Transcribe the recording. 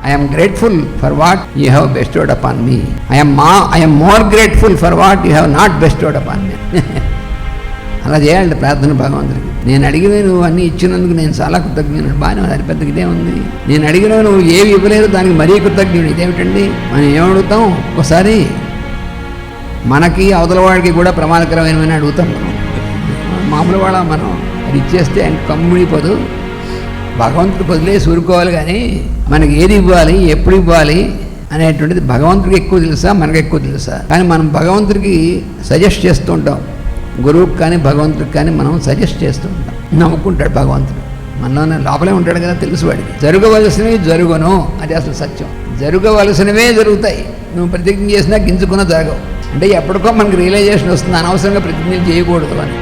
I'm grateful for what you have bestowed upon me. I'm more grateful for what you have not bestowed upon me. అలా చేయాలండి ప్రార్థన భగవంతుడికి. నేను అడిగినవి నువ్వు అన్నీ ఇచ్చినందుకు నేను చాలా కృతజ్ఞుడు. బాగానే అది పెద్దకి ఇదే ఉంది. నేను అడిగినవి నువ్వు ఏవి ఇవ్వలేదు దానికి మరీ కృతజ్ఞుడు. ఇదేమిటండి మనం ఏమడుగుతాం? ఒకసారి మనకి అవతల వాడికి కూడా ప్రమాదకరమైన అడుగుతాం. మనం మామూలు వాళ్ళ మనం అది ఇచ్చేస్తే ఆయన కమ్ముడిపోదు. భగవంతుడు వదిలేసి ఊరుకోవాలి. కానీ మనకి ఏది ఇవ్వాలి, ఎప్పుడు ఇవ్వాలి అనేటువంటిది భగవంతుడికి ఎక్కువ తెలుసా, మనకు ఎక్కువ తెలుసా? కానీ మనం భగవంతుడికి సజెస్ట్ చేస్తూ ఉంటాం. గురువుకి కానీ భగవంతుడికి కానీ మనం సజెస్ట్ చేస్తూ ఉంటాం. నవ్వుకుంటాడు భగవంతుడు. మనలోనే లోపలే ఉంటాడు కదా, తెలుసు వాడికి. జరగవలసినవి జరుగును, అది అసలు సత్యం. జరగవలసినవే జరుగుతాయి. నువ్వు ప్రతిజ్ఞ చేసినా గింజుకున్నా జరగవు. అంటే ఎప్పటికో మనకు రియలైజేషన్ వస్తుంది అనవసరంగా ప్రతిజ్ఞలు చేయకూడదు అని.